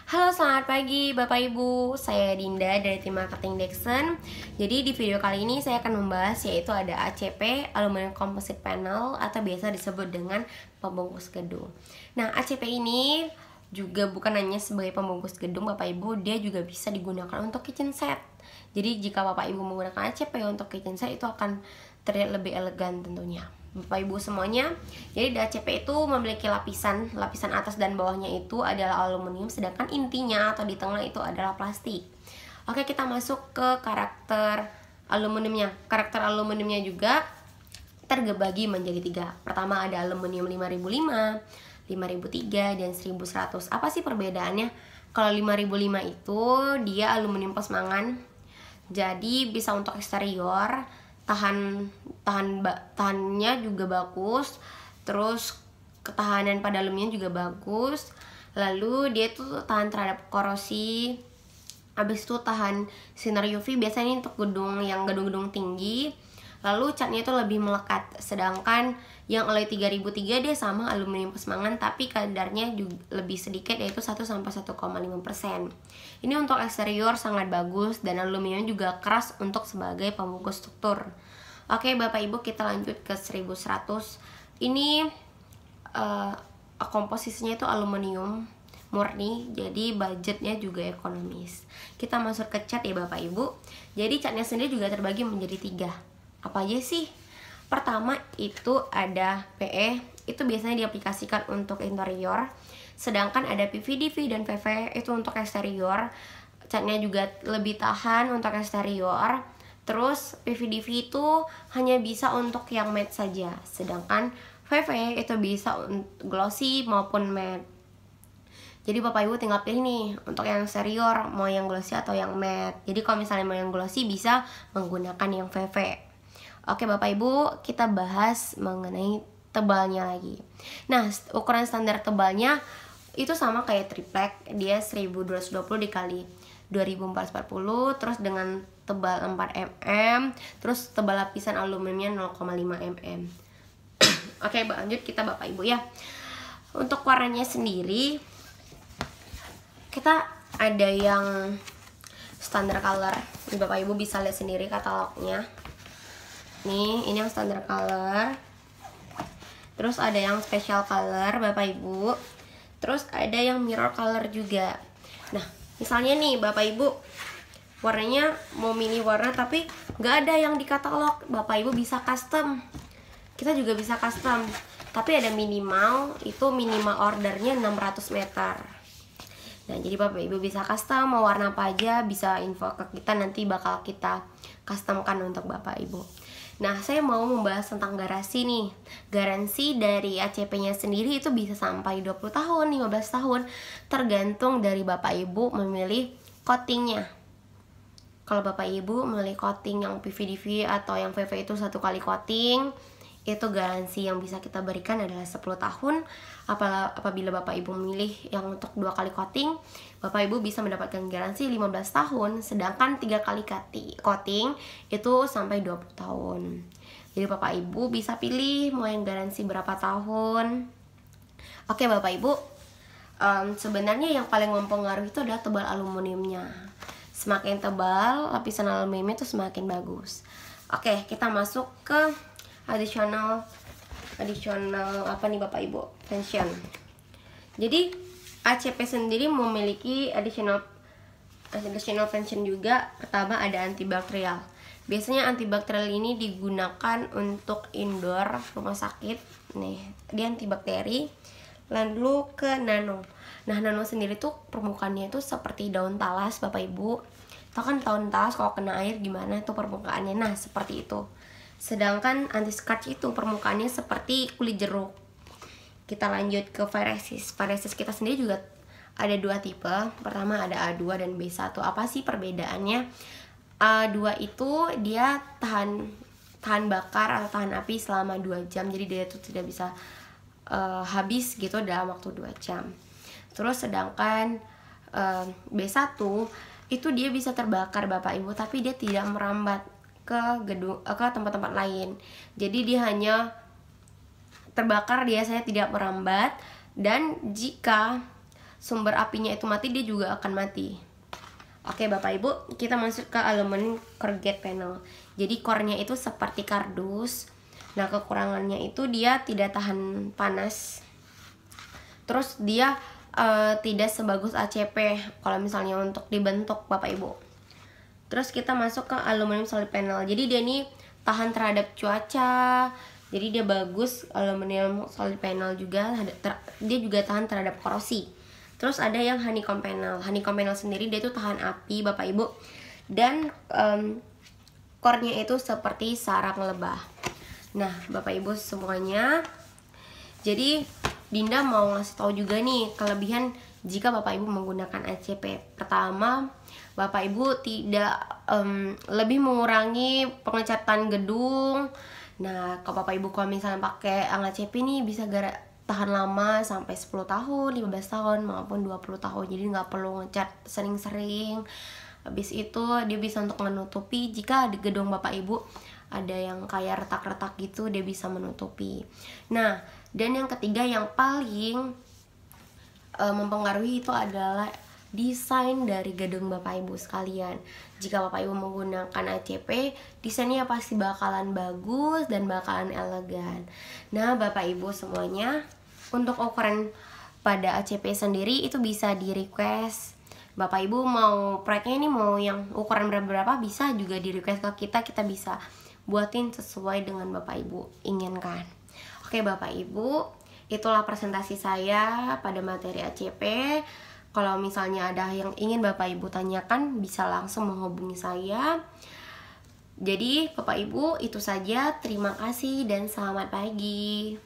Halo, selamat pagi Bapak Ibu. Saya Dinda dari tim marketing Dexon. Jadi di video kali ini saya akan membahas yaitu ada ACP, Aluminium Composite Panel, atau biasa disebut dengan pembungkus gedung. Nah, ACP ini juga bukan hanya sebagai pembungkus gedung Bapak Ibu, dia juga bisa digunakan untuk kitchen set. Jadi jika Bapak Ibu menggunakan ACP untuk kitchen set itu akan terlihat lebih elegan tentunya. Bapak Ibu semuanya, jadi ACP itu memiliki lapisan atas dan bawahnya itu adalah aluminium, sedangkan intinya atau di tengah itu adalah plastik. Oke, kita masuk ke karakter aluminiumnya. Karakter aluminiumnya juga terbagi menjadi 3. Pertama ada aluminium 5005, 5003, dan 1100. Apa sih perbedaannya? Kalau 5005 itu dia aluminium pasmangan, jadi bisa untuk eksterior, tahannya juga bagus, terus ketahanan pada aluminium juga bagus, lalu dia tuh tahan terhadap korosi, habis itu tahan sinar UV, biasanya untuk gedung-gedung tinggi. Lalu catnya itu lebih melekat, sedangkan yang oleh 3003 dia sama aluminium pasmangan tapi kadarnya juga lebih sedikit, yaitu 1-1,5%. Ini untuk eksterior sangat bagus dan aluminium juga keras untuk sebagai pembungkus struktur. Oke Bapak Ibu, kita lanjut ke 1100. Ini komposisinya itu aluminium murni, jadi budgetnya juga ekonomis. Kita masuk ke cat ya Bapak Ibu. Jadi catnya sendiri juga terbagi menjadi 3. Apa aja sih? Pertama itu ada PE, itu biasanya diaplikasikan untuk interior, sedangkan ada PVDV dan VV itu untuk eksterior. Catnya juga lebih tahan untuk eksterior. Terus PVDV itu hanya bisa untuk yang matte saja, sedangkan VV itu bisa untuk glossy maupun matte. Jadi Bapak Ibu tinggal pilih nih untuk yang eksterior mau yang glossy atau yang matte. Jadi kalau misalnya mau yang glossy bisa menggunakan yang VV. Oke Bapak Ibu, kita bahas mengenai tebalnya lagi. Nah, ukuran standar tebalnya itu sama kayak triplek, dia 1220 dikali 2440, terus dengan tebal 4 mm, terus tebal lapisan aluminiumnya 0,5 mm. Oke, lanjut kita Bapak Ibu ya. Untuk warnanya sendiri kita ada yang standar color. Bapak Ibu bisa lihat sendiri katalognya. Nih, ini yang standar color. Terus ada yang special color Bapak Ibu. Terus ada yang mirror color juga. Nah, misalnya nih Bapak Ibu warnanya mau milih warna tapi nggak ada yang di katalog, Bapak Ibu bisa custom. Kita juga bisa custom, tapi ada minimal, itu minimal ordernya 600 meter. Nah, jadi Bapak Ibu bisa custom mau warna apa aja, bisa info ke kita, nanti bakal kita customkan untuk Bapak Ibu. Nah, saya mau membahas tentang garansi nih. Garansi dari ACP-nya sendiri itu bisa sampai 20 tahun, 15 tahun, tergantung dari Bapak Ibu memilih coatingnya. Kalau Bapak Ibu memilih coating yang PVDV atau yang VV itu 1 kali coating, itu garansi yang bisa kita berikan adalah 10 tahun. Apabila Bapak Ibu memilih yang untuk 2 kali coating, Bapak Ibu bisa mendapatkan garansi 15 tahun, sedangkan 3 kali coating itu sampai 20 tahun. Jadi Bapak Ibu bisa pilih mau yang garansi berapa tahun. Oke Bapak Ibu, sebenarnya yang paling mempengaruhi itu adalah tebal aluminiumnya. Semakin tebal lapisan aluminiumnya itu semakin bagus. Oke, kita masuk ke additional apa nih Bapak Ibu? Tension. Jadi ACP sendiri memiliki additional tension juga. Pertama ada antibakterial. Biasanya antibakterial ini digunakan untuk indoor rumah sakit. Nih, dia antibakteri. Lalu ke nano. Nah, nano sendiri tuh permukaannya itu seperti daun talas Bapak Ibu. Tahu kan daun talas kalau kena air gimana tuh permukaannya? Nah, seperti itu. Sedangkan anti-scorch itu permukaannya seperti kulit jeruk. Kita lanjut ke Viresis. Viresis kita sendiri juga ada 2 tipe. Pertama ada A2 dan B1. Apa sih perbedaannya? A2 itu dia tahan bakar atau tahan api selama 2 jam. Jadi dia itu tidak bisa habis gitu dalam waktu 2 jam. Terus sedangkan B1 itu dia bisa terbakar Bapak Ibu, tapi dia tidak merambat ke tempat-tempat lain. Jadi dia hanya terbakar, dia saya tidak merambat. Dan jika sumber apinya itu mati, dia juga akan mati. Oke Bapak Ibu, kita masuk ke aluminium corrugate panel. Jadi core-nya itu seperti kardus. Nah, kekurangannya itu dia tidak tahan panas. Terus dia tidak sebagus ACP kalau misalnya untuk dibentuk Bapak Ibu. Terus kita masuk ke aluminium solid panel. Jadi dia ini tahan terhadap cuaca. Jadi dia bagus, aluminium solid panel juga. Dia juga tahan terhadap korosi. Terus ada yang honeycomb panel. Honeycomb panel sendiri dia itu tahan api Bapak Ibu. Dan core-nya itu seperti sarang lebah. Nah Bapak Ibu semuanya, jadi Dinda mau ngasih tahu juga nih kelebihan jika Bapak Ibu menggunakan ACP. Pertama, Bapak Ibu tidak lebih mengurangi pengecatan gedung. Nah, kalau Bapak Ibu kalau misalnya pakai ACP nih bisa tahan lama sampai 10 tahun, 15 tahun maupun 20 tahun. Jadi nggak perlu ngecat sering-sering. Habis itu dia bisa untuk menutupi jika di gedung Bapak Ibu ada yang kayak retak-retak gitu, dia bisa menutupi. Nah, dan yang ketiga yang paling mempengaruhi itu adalah desain dari gedung Bapak Ibu sekalian. Jika Bapak Ibu menggunakan ACP, desainnya pasti bakalan bagus dan bakalan elegan. Nah Bapak Ibu semuanya, untuk ukuran pada ACP sendiri itu bisa di request. Bapak Ibu mau proyeknya ini mau yang ukuran berapa bisa juga di request ke kita. Kita bisa buatin sesuai dengan Bapak Ibu inginkan. Oke Bapak Ibu, itulah presentasi saya pada materi ACP. Kalau misalnya ada yang ingin Bapak Ibu tanyakan, bisa langsung menghubungi saya. Jadi Bapak Ibu itu saja, terima kasih dan selamat pagi.